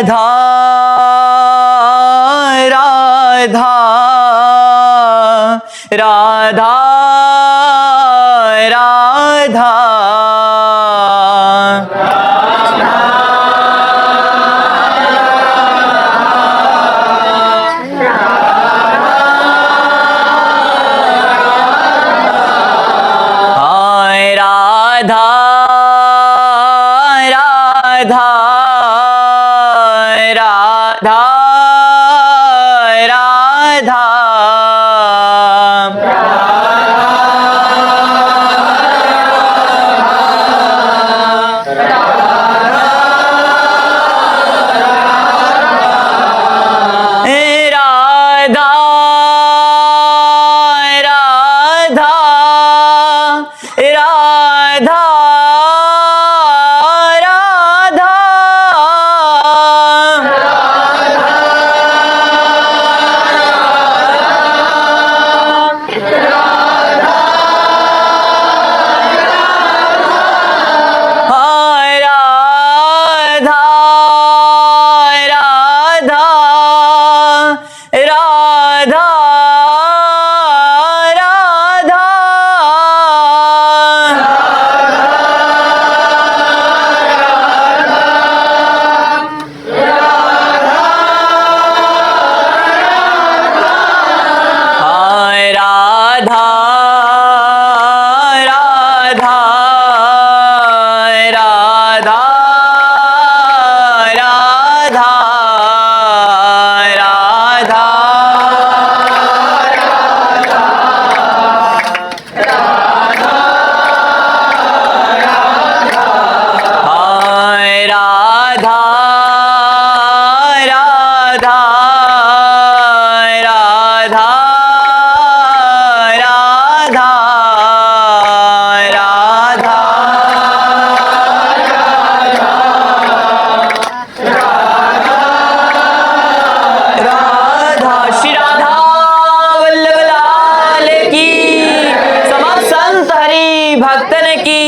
राधा राधा राधा राधा राधा राधा राधा राधा भक्तन की,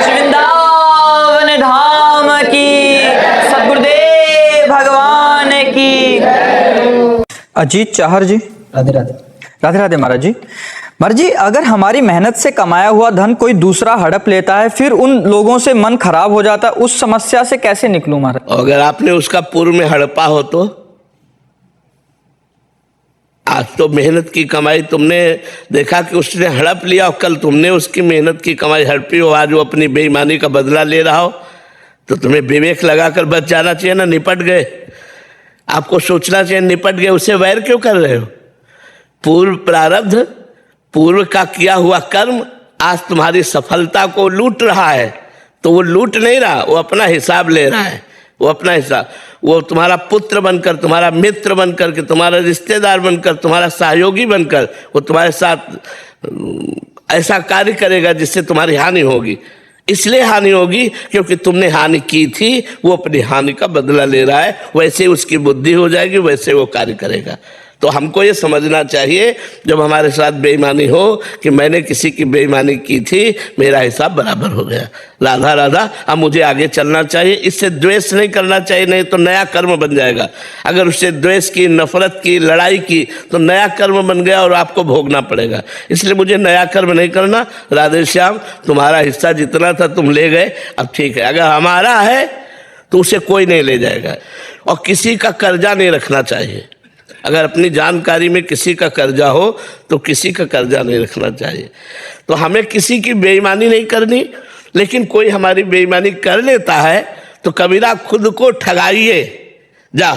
वृंदावन धाम की, सद्गुरुदेव भगवान की। अजीत चाहर जी, राधे राधे। राधे राधे महाराज जी। महाराज जी, अगर हमारी मेहनत से कमाया हुआ धन कोई दूसरा हड़प लेता है, फिर उन लोगों से मन खराब हो जाता है, उस समस्या से कैसे निकलूं महाराज? अगर आपने उसका पूर्व में हड़पा हो तो आज तो मेहनत की कमाई तुमने देखा कि उसने हड़प लिया और कल तुमने उसकी मेहनत की कमाई हड़पी हो, आज वो अपनी बेईमानी का बदला ले रहा हो, तो तुम्हें विवेक लगाकर बच जाना चाहिए ना। निपट गए, आपको सोचना चाहिए निपट गए, उससे वैर क्यों कर रहे हो? पूर्व प्रारब्ध, पूर्व का किया हुआ कर्म आज तुम्हारी सफलता को लूट रहा है। तो वो लूट नहीं रहा, वो अपना हिसाब ले रहा है। वो अपना हिसाब, वो तुम्हारा पुत्र बनकर, तुम्हारा मित्र बनकर के, तुम्हारा रिश्तेदार बनकर, तुम्हारा सहयोगी बनकर वो तुम्हारे साथ ऐसा कार्य करेगा जिससे तुम्हारी हानि होगी। इसलिए हानि होगी क्योंकि तुमने हानि की थी, वो अपनी हानि का बदला ले रहा है। वैसे उसकी बुद्धि हो जाएगी, वैसे वो कार्य करेगा। तो हमको ये समझना चाहिए जब हमारे साथ बेईमानी हो कि मैंने किसी की बेईमानी की थी, मेरा हिसाब बराबर हो गया। राधा राधा, अब मुझे आगे चलना चाहिए। इससे द्वेष नहीं करना चाहिए, नहीं तो नया कर्म बन जाएगा। अगर उससे द्वेष की, नफरत की, लड़ाई की तो नया कर्म बन गया और आपको भोगना पड़ेगा। इसलिए मुझे नया कर्म नहीं करना। राधे श्याम, तुम्हारा हिस्सा जितना था तुम ले गए, अब ठीक है। अगर हमारा है तो उसे कोई नहीं ले जाएगा। और किसी का कर्जा नहीं रखना चाहिए। अगर अपनी जानकारी में किसी का कर्जा हो तो किसी का कर्जा नहीं रखना चाहिए। तो हमें किसी की बेईमानी नहीं करनी, लेकिन कोई हमारी बेईमानी कर लेता है तो कबीरा खुद को ठगाइए, जा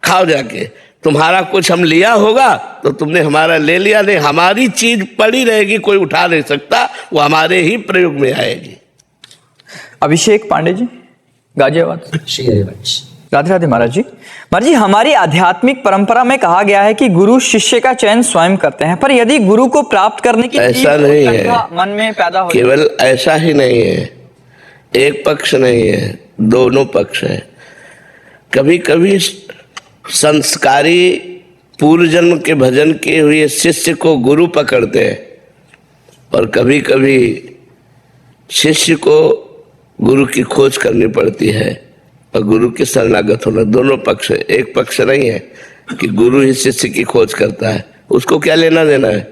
खाओ जाके। तुम्हारा कुछ हम लिया होगा तो तुमने हमारा ले लिया, नहीं हमारी चीज पड़ी रहेगी, कोई उठा नहीं सकता, वो हमारे ही प्रयोग में आएगी। अभिषेक पांडे जी, गाजियाबाद। श्री राधे राधे महाराज जी। महाराज जी, हमारी आध्यात्मिक परंपरा में कहा गया है कि गुरु शिष्य का चयन स्वयं करते हैं, पर यदि गुरु को प्राप्त करने की ऐसा नहीं है, मन में पैदा हो, केवल ऐसा ही नहीं है, एक पक्ष नहीं है, दोनों पक्ष है। कभी कभी संस्कारी पूर्व जन्म के भजन किए हुए शिष्य को गुरु पकड़ते हैं, और कभी कभी शिष्य को गुरु की खोज करनी पड़ती है। और गुरु के शरणागत होना, दोनों पक्ष है। एक पक्ष नहीं है कि गुरु ही शिष्य की खोज करता है, उसको क्या लेना देना है,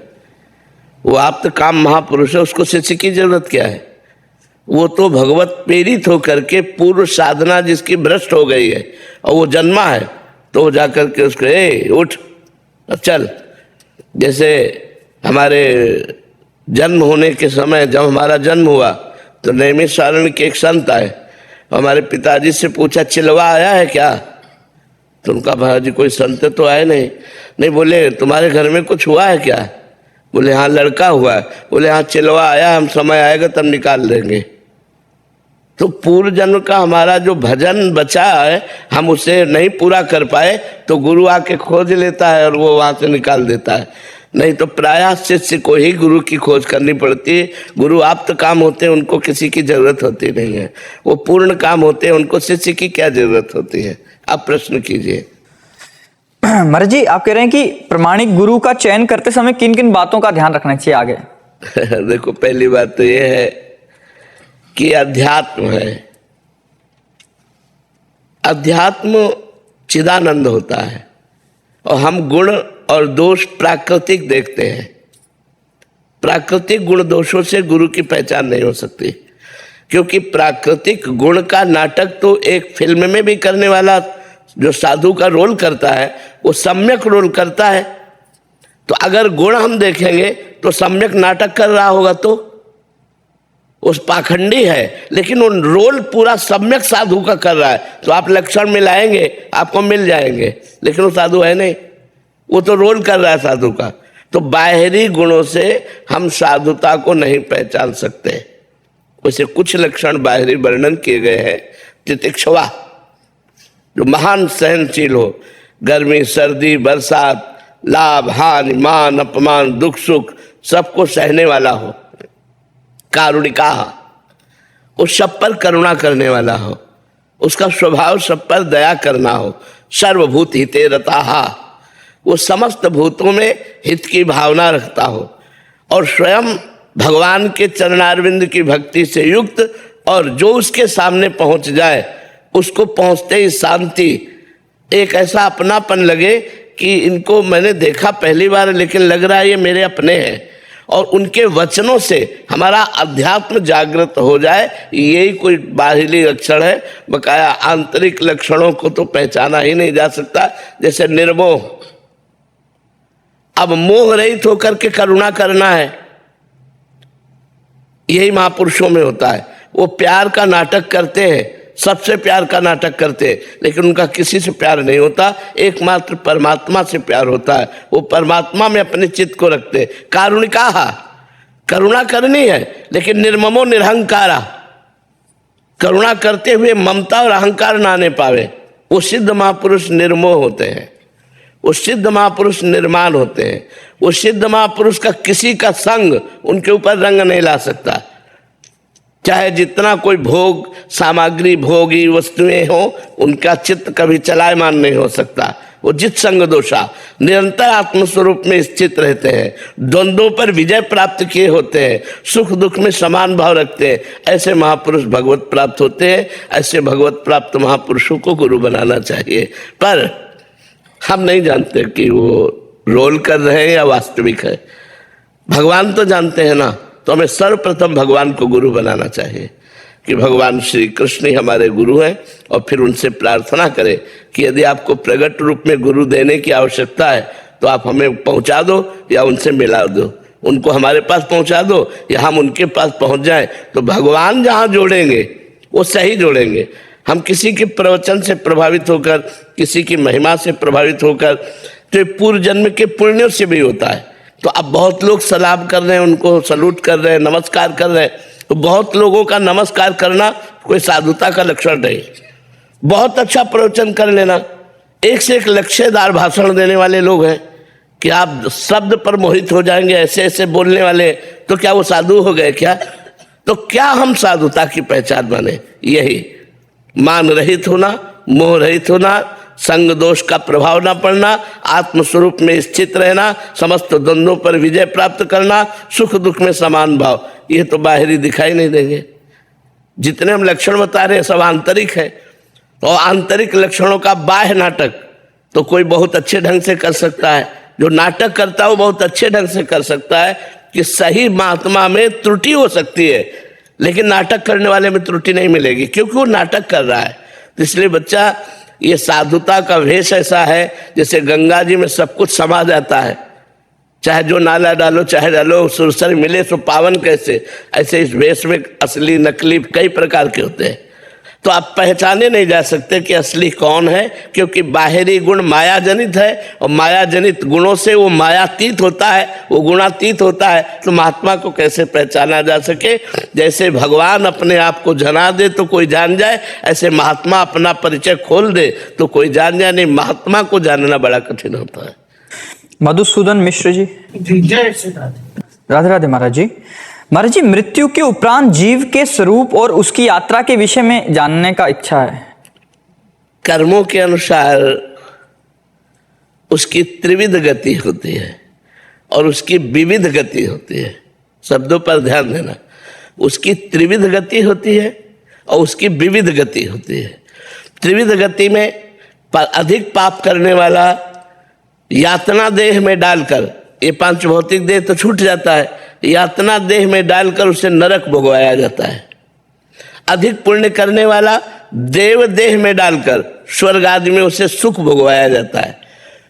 वो आप तो काम महापुरुष है, उसको शिष्य की जरूरत क्या है। वो तो भगवत प्रेरित होकर के पूर्व साधना जिसकी भ्रष्ट हो गई है और वो जन्मा है, तो वो जाकर के उसको उठ चल। जैसे हमारे जन्म होने के समय, जब हमारा जन्म हुआ तो नैमिषारण्य के एक संत आए, हमारे पिताजी से पूछा चिलवा आया है क्या, तो उनका भाजी कोई संत तो आए नहीं। बोले तुम्हारे घर में कुछ हुआ है क्या, बोले हाँ लड़का हुआ है, बोले हाँ चिलवा आया, हम समय आएगा तब निकाल देंगे। तो पूर्व जन्म का हमारा जो भजन बचा है हम उसे नहीं पूरा कर पाए तो गुरु आके खोज लेता है और वो वहां से निकाल देता है। नहीं तो प्रायः शिष्य को ही गुरु की खोज करनी पड़ती है। गुरु आप तो काम होते हैं, उनको किसी की जरूरत होती नहीं है, वो पूर्ण काम होते हैं, उनको शिष्य की क्या जरूरत होती है। आप प्रश्न कीजिए। महाराज जी, आप कह रहे हैं कि प्रमाणिक गुरु का चयन करते समय किन किन बातों का ध्यान रखना चाहिए आगे? देखो, पहली बात तो यह है कि अध्यात्म है, अध्यात्म चिदानंद होता है और हम गुण और दोष प्राकृतिक देखते हैं। प्राकृतिक गुण दोषों से गुरु की पहचान नहीं हो सकती, क्योंकि प्राकृतिक गुण का नाटक तो एक फिल्म में भी करने वाला जो साधु का रोल करता है वो सम्यक रोल करता है। तो अगर गुण हम देखेंगे तो सम्यक नाटक कर रहा होगा तो उस पाखंडी है, लेकिन वो रोल पूरा सम्यक साधु का कर रहा है, तो आप लक्षण मिलाएंगे आपको मिल जाएंगे, लेकिन वो साधु है नहीं, वो तो रोल कर रहा है साधु का। तो बाहरी गुणों से हम साधुता को नहीं पहचान सकते। वैसे कुछ लक्षण बाहरी वर्णन किए गए हैं। तितिक्षवा, जो महान सहनशील हो, गर्मी सर्दी बरसात, लाभ हानि मान अपमान दुख सुख सबको सहने वाला हो। कारुणिका, उस सब पर करुणा करने वाला हो, उसका स्वभाव सब पर दया करना हो। सर्वभूत हिते रताहा, वो समस्त भूतों में हित की भावना रखता हो और स्वयं भगवान के चरणारविंद की भक्ति से युक्त, और जो उसके सामने पहुंच जाए उसको पहुंचते ही शांति, एक ऐसा अपनापन लगे कि इनको मैंने देखा पहली बार लेकिन लग रहा है ये मेरे अपने हैं, और उनके वचनों से हमारा अध्यात्म जागृत हो जाए। यही कोई बाहरी लक्षण है, बकाया आंतरिक लक्षणों को तो पहचाना ही नहीं जा सकता। जैसे निर्मोह, अब मोह रहित होकर के करुणा करना है, यही महापुरुषों में होता है। वो प्यार का नाटक करते हैं, सबसे प्यार का नाटक करते हैं, लेकिन उनका किसी से प्यार नहीं होता, एकमात्र परमात्मा से प्यार होता है। वो परमात्मा में अपने चित्त को रखते। कारुणिका, करुणा करनी है लेकिन निर्ममो निरहंकारा, करुणा करते हुए ममता और अहंकार ना आने पावे। वो सिद्ध महापुरुष निर्मोह होते हैं, वो सिद्ध महापुरुष निर्माण होते हैं। वो सिद्ध महापुरुष का किसी का संग उनके ऊपर रंग नहीं ला सकता, चाहे जितना कोई भोग सामग्री भोगी वस्तुएं हो, उनका चित्त कभी चलायमान नहीं हो सकता। वो जित संग दोषा, निरंतर आत्मस्वरूप में स्थित रहते हैं, द्वंद्वों पर विजय प्राप्त किए होते हैं, सुख दुख में समान भाव रखते हैं। ऐसे महापुरुष भगवत प्राप्त होते हैं। ऐसे भगवत प्राप्त महापुरुषों को गुरु बनाना चाहिए, पर हम नहीं जानते कि वो रोल कर रहे हैं या वास्तविक है। भगवान तो जानते हैं ना, तो हमें सर्वप्रथम भगवान को गुरु बनाना चाहिए कि भगवान श्री कृष्ण ही हमारे गुरु हैं, और फिर उनसे प्रार्थना करें कि यदि आपको प्रगट रूप में गुरु देने की आवश्यकता है तो आप हमें पहुंचा दो या उनसे मिला दो, उनको हमारे पास पहुंचा दो या हम उनके पास पहुंच जाएं। तो भगवान जहां जोड़ेंगे वो सही जोड़ेंगे। हम किसी के प्रवचन से प्रभावित होकर, किसी की महिमा से प्रभावित होकर, तो पूर्व जन्म के पुण्यों से भी होता है। तो अब बहुत लोग सलाम कर रहे हैं, उनको सलूट कर रहे हैं, नमस्कार कर रहे हैं, तो बहुत लोगों का नमस्कार करना कोई साधुता का लक्षण नहीं। बहुत अच्छा प्रवचन कर लेना, एक से एक लक्ष्यदार भाषण देने वाले लोग हैं कि आप शब्द पर मोहित हो जाएंगे, ऐसे ऐसे बोलने वाले, तो क्या वो साधु हो गए क्या? तो क्या हम साधुता की पहचान माने? यही मान रहित होना, मोह रहित होना, संग दोष का प्रभाव न पड़ना, आत्मस्वरूप में स्थित रहना, समस्त द्वंद्वों पर विजय प्राप्त करना, सुख दुख में समान भाव। ये तो बाहरी दिखाई नहीं देंगे। जितने हम लक्षण बता रहे हैं सब आंतरिक है। और आंतरिक लक्षणों का बाह्य नाटक तो कोई बहुत अच्छे ढंग से कर सकता है, जो नाटक करता है वो बहुत अच्छे ढंग से कर सकता है कि सही महात्मा में त्रुटि हो सकती है, लेकिन नाटक करने वाले में त्रुटि नहीं मिलेगी क्योंकि वो नाटक कर रहा है। तो इसलिए बच्चा, ये साधुता का वेश ऐसा है जैसे गंगा जी में सब कुछ समा जाता है, चाहे जो नाला डालो चाहे डालो, सुरसर मिले तो पावन कैसे, ऐसे इस वेश में असली नकली कई प्रकार के होते हैं। तो आप पहचाने नहीं जा सकते कि असली कौन है, क्योंकि बाहरी गुण माया जनित है और माया जनित गुणों से वो मायातीत होता है, वो गुणातीत होता है। तो महात्मा को कैसे पहचाना जा सके? जैसे भगवान अपने आप को जना दे तो कोई जान जाए, ऐसे महात्मा अपना परिचय खोल दे तो कोई जान जाए नहीं। महात्मा को जानना बड़ा कठिन होता है। मधुसूदन मिश्र जी। जय श्री राधे। राधे राधे महाराज जी। महाराज जी, मृत्यु के उपरांत जीव के स्वरूप और उसकी यात्रा के विषय में जानने का इच्छा है। कर्मों के अनुसार उसकी त्रिविध गति होती है और उसकी विविध गति होती है। शब्दों पर ध्यान देना, उसकी त्रिविध गति होती है और उसकी विविध गति होती है। त्रिविध गति में अधिक पाप करने वाला यातना देह में डालकर, ये पांच भौतिक देह तो छूट जाता है, यातना देह में डालकर उसे नरक भोगवाया जाता है। अधिक पुण्य करने वाला देव देह में डालकर स्वर्ग आदि में उसे सुख भोगवाया जाता है।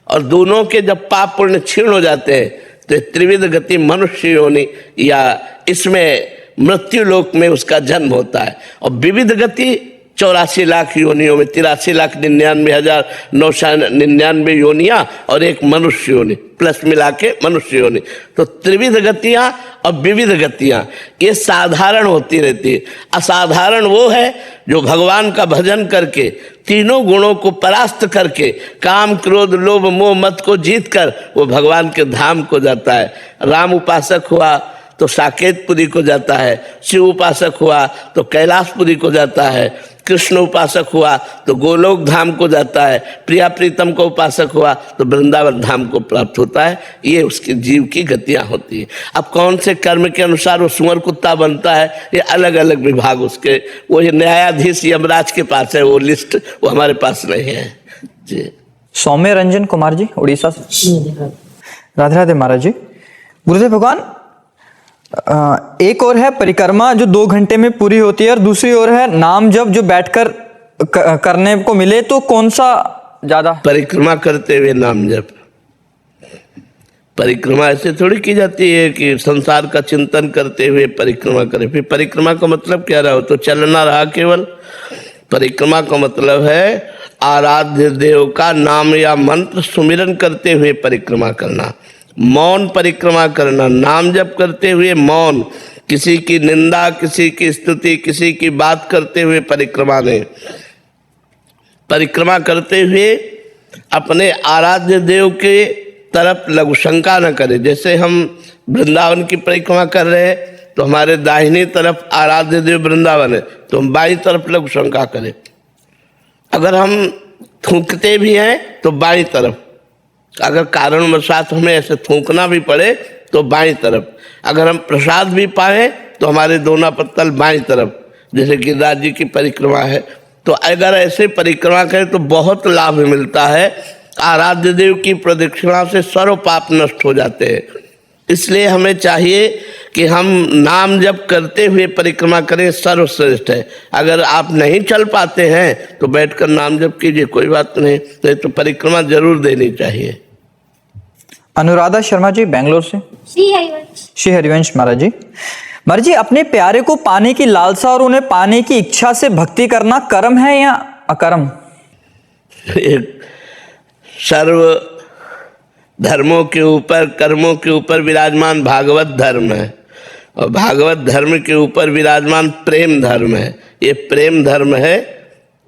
और दोनों के जब पाप पुण्य क्षीण हो जाते हैं तो त्रिविध गति मनुष्य योनि या इसमें मृत्यु लोक में उसका जन्म होता है। और विविध गति 84 लाख योनियों में 83,99,999 योनियां और एक मनुष्य योनि प्लस मिला के मनुष्य योनि। तो त्रिविध गतियां और विविध गतियां ये साधारण होती रहती है। असाधारण वो है जो भगवान का भजन करके तीनों गुणों को परास्त करके काम क्रोध लोभ मोह मत को जीत कर वो भगवान के धाम को जाता है। राम उपासक हुआ तो साकेतपुरी को जाता है, शिव उपासक हुआ तो कैलाशपुरी को जाता है, कृष्ण उपासक हुआ तो गोलोक धाम को जाता है, प्रिया प्रीतम को उपासक हुआ तो वृंदावन धाम को प्राप्त होता है। ये उसके जीव की गतियां होती है। अब कौन से कर्म के अनुसार वो सुअर कुत्ता बनता है, ये अलग अलग विभाग उसके, वो ये न्यायाधीश यमराज के पास है वो लिस्ट, वो हमारे पास नहीं है जी। सौम्य रंजन कुमार जी, उड़ीसा से। राधे राधे महाराज जी। गुरुदेव भगवान, एक और है परिक्रमा जो 2 घंटे में पूरी होती है और दूसरी ओर है नाम जप जो बैठकर करने को मिले, तो कौन सा ज्यादा? परिक्रमा करते हुए नाम जप। परिक्रमा ऐसे थोड़ी की जाती है कि संसार का चिंतन करते हुए परिक्रमा करें। फिर परिक्रमा का मतलब क्या रहा? तो चलना रहा केवल। परिक्रमा का मतलब है आराध्य देव का नाम या मंत्र सुमिरन करते हुए परिक्रमा करना, मौन परिक्रमा करना, नाम जप करते हुए मौन, किसी की निंदा किसी की स्तुति किसी की बात करते हुए परिक्रमा नहीं। परिक्रमा करते हुए अपने आराध्य देव के तरफ लघु शंका न करें। जैसे हम वृंदावन की परिक्रमा कर रहे हैं तो हमारे दाहिनी तरफ आराध्य देव वृंदावन है, तो हम बाईं तरफ लघु शंका करें। अगर हम थूकते भी हैं तो बाईं तरफ, अगर कारणवशात हमें ऐसे थूकना भी पड़े तो बाईं तरफ, अगर हम प्रसाद भी पाए तो हमारे दोनों पत्तल बाईं तरफ, जैसे गिरिराज जी की परिक्रमा है। तो अगर ऐसे परिक्रमा करें तो बहुत लाभ मिलता है। आराध्य देव की प्रदक्षिणा से सर्व पाप नष्ट हो जाते हैं। इसलिए हमें चाहिए कि हम नाम जप करते हुए परिक्रमा करें, सर्वश्रेष्ठ है। अगर आप नहीं चल पाते हैं तो बैठकर नाम जप कीजिए, कोई बात नहीं, तो परिक्रमा जरूर देनी चाहिए। अनुराधा शर्मा जी, बेंगलोर से। श्री हरिवंश महाराज जी। महाराज जी, अपने प्यारे को पाने की लालसा और उन्हें पाने की इच्छा से भक्ति करना कर्म है या अकर्म? सर्व धर्मों के ऊपर कर्मों के ऊपर विराजमान भागवत धर्म है और भागवत धर्म के ऊपर विराजमान प्रेम धर्म है। ये प्रेम धर्म है,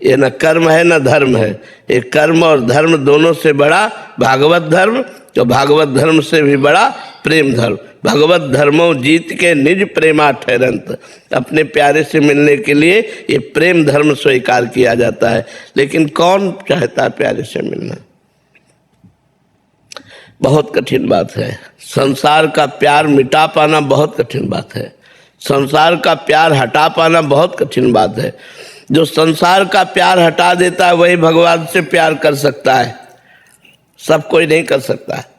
ये न कर्म है न धर्म है। ये कर्म और धर्म दोनों से बड़ा भागवत धर्म, तो भागवत धर्म से भी बड़ा प्रेम धर्म। भगवत धर्मों जीत के निज प्रेमा ठहरंत। अपने प्यारे से मिलने के लिए ये प्रेम धर्म स्वीकार किया जाता है। लेकिन कौन चाहता है प्यारे से मिलना? बहुत कठिन बात है। संसार का प्यार मिटा पाना बहुत कठिन बात है। संसार का प्यार हटा पाना बहुत कठिन बात है। जो संसार का प्यार हटा देता है वही भगवान से प्यार कर सकता है, सब कोई नहीं कर सकता है।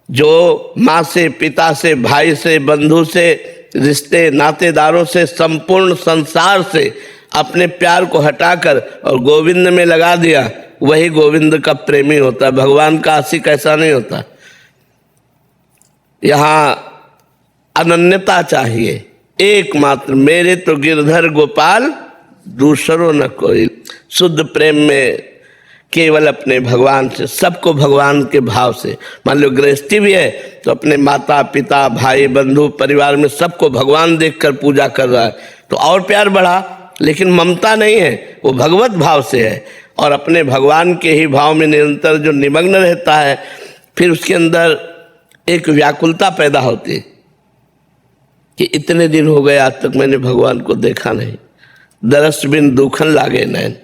जो माँ से, पिता से, भाई से, बंधु से, रिश्ते नातेदारों से, संपूर्ण संसार से अपने प्यार को हटाकर और गोविंद में लगा दिया, वही गोविंद का प्रेमी होता है। भगवान का आशिक ऐसा नहीं होता। यहाँ अनन्यता चाहिए, एकमात्र मेरे तो गिरधर गोपाल दूसरों न कोई। शुद्ध प्रेम में केवल अपने भगवान से, सबको भगवान के भाव से। मान लो गृहस्थी भी है तो अपने माता पिता भाई बंधु परिवार में सबको भगवान देखकर पूजा कर रहा है तो और प्यार बढ़ा। लेकिन ममता नहीं है, वो भगवत भाव से है और अपने भगवान के ही भाव में निरंतर जो निमग्न रहता है, फिर उसके अंदर एक व्याकुलता पैदा होती है कि इतने दिन हो गए आज तक मैंने भगवान को देखा नहीं, दरस बिन दुखन लागे नैन,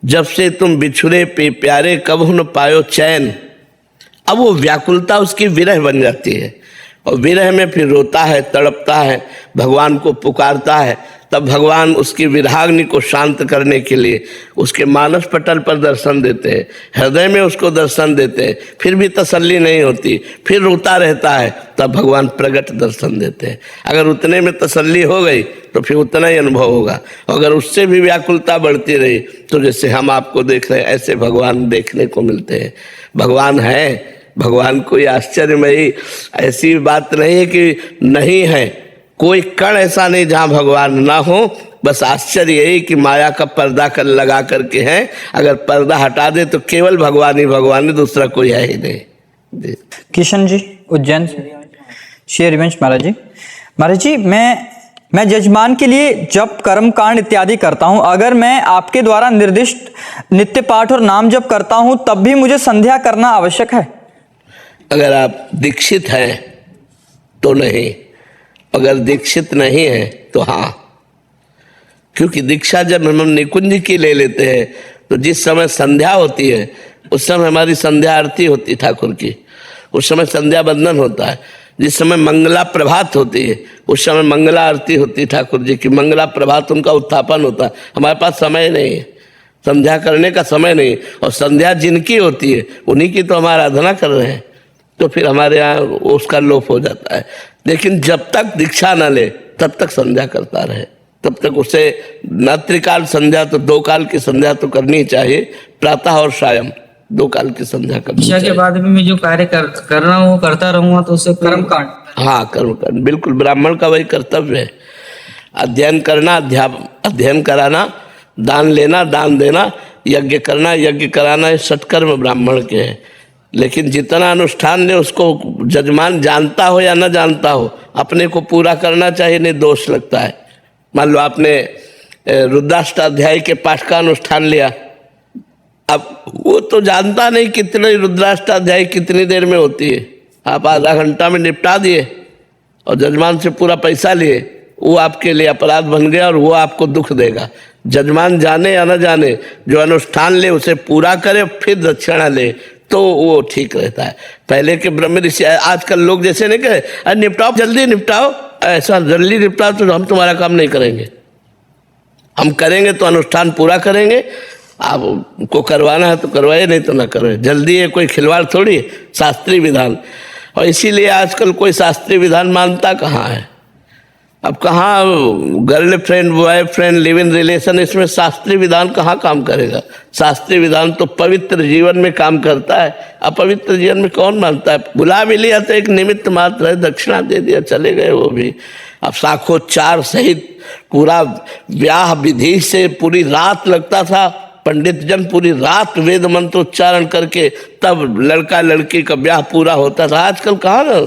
जब से तुम बिछुड़े पे प्यारे कब न पायो चैन। अब वो व्याकुलता उसकी विरह बन जाती है और विरह में फिर रोता है, तड़पता है, भगवान को पुकारता है। तब भगवान उसकी विराग्नि को शांत करने के लिए उसके मानस पटल पर दर्शन देते हैं, हृदय में उसको दर्शन देते हैं। फिर भी तसल्ली नहीं होती, फिर रोता रहता है, तब भगवान प्रगट दर्शन देते हैं। अगर उतने में तसल्ली हो गई तो फिर उतना ही अनुभव होगा। अगर उससे भी व्याकुलता बढ़ती रही तो जैसे हम आपको देख रहे हैं ऐसे भगवान देखने को मिलते हैं। भगवान है, भगवान कोई आश्चर्यमयी ऐसी बात नहीं है कि नहीं है। कोई कण ऐसा नहीं जहाँ भगवान ना हो। बस आश्चर्य यही कि माया का पर्दा कर लगा करके है। अगर पर्दा हटा दे तो केवल भगवान ही, दूसरा कोई है ही नहीं। किशन जी उज्जैन से, श्री हरिवंश महाराज जी, मैं जजमान के लिए जप कर्म कांड इत्यादि करता हूं। अगर मैं आपके द्वारा निर्दिष्ट नित्य पाठ और नाम जप करता हूं तब भी मुझे संध्या करना आवश्यक है? अगर आप दीक्षित हैं तो नहीं, अगर दीक्षित नहीं है तो हाँ। क्योंकि दीक्षा जब हम निकुंज की ले लेते हैं तो जिस समय संध्या होती है उस समय हमारी संध्या आरती होती है ठाकुर की, उस समय संध्या बंदन होता है। जिस समय मंगला प्रभात होती है उस समय मंगला आरती होती है ठाकुर जी की, मंगला प्रभात उनका उत्थापन होता है। हमारे पास समय नहीं है, संध्या करने का समय नहीं। और संध्या जिनकी होती है उन्हीं की तो हम आराधना कर रहे हैं, तो फिर हमारे यहाँ उसका लोप हो जाता है। लेकिन जब तक दीक्षा न ले तब तक संध्या करता रहे, तब तक उसे न त्रिकाल संध्या तो 2 काल की संध्या तो करनी चाहिए, प्रातः और सायं 2 काल की संध्या करनी चाहिए। के बाद भी मैं जो कार्य कर रहा हूँ करता रहूंगा तो उससे कर्म कांड। हाँ, कर्म कांड बिल्कुल ब्राह्मण का वही कर्तव्य है। अध्ययन करना, अध्ययन कराना, दान लेना, दान देना, यज्ञ करना, यज्ञ कराना, ये सत्कर्म ब्राह्मण के हैं। लेकिन जितना अनुष्ठान ने उसको जजमान जानता हो या न जानता हो अपने को पूरा करना चाहिए, नहीं दोष लगता है। मान लो आपने रुद्राष्टाध्याय के पाठ का अनुष्ठान लिया, अब वो तो जानता नहीं कितने रुद्राष्टाध्याय कितनी देर में होती है। आप आधा घंटा में निपटा दिए और जजमान से पूरा पैसा लिए, वो आपके लिए अपराध बन गया और वो आपको दुख देगा। जजमान जाने या न जाने, जो अनुष्ठान ले उसे पूरा करे फिर दक्षिणा ले तो वो ठीक रहता है। पहले के ब्रह्म ऋषि, आजकल लोग जैसे नहीं कहे अरे निपटाओ जल्दी निपटाओ, ऐसा जल्दी निपटाओ तो हम तुम्हारा काम नहीं करेंगे। हम करेंगे तो अनुष्ठान पूरा करेंगे, आपको करवाना है तो करवाए, नहीं तो ना करवाए। जल्दी है कोई खिलवाड़ थोड़ी, शास्त्रीय विधान। और इसीलिए आजकल कोई शास्त्रीय विधान मानता कहाँ है। अब कहाँ girlfriend boyfriend live in relation, इसमें शास्त्रीय विधान कहाँ काम करेगा। शास्त्रीय विधान तो पवित्र जीवन में काम करता है, अपवित्र जीवन में कौन मानता है। बुला भी लिया तो एक निमित्त मात्र है, दक्षिणा दे दिया चले गए वो भी। अब साखोच्चार सहित पूरा ब्याह विधि से पूरी रात लगता था, पंडित जन पूरी रात वेद मंत्र उच्चारण करके तब लड़का लड़की का ब्याह पूरा होता था। आजकल कहाँ ना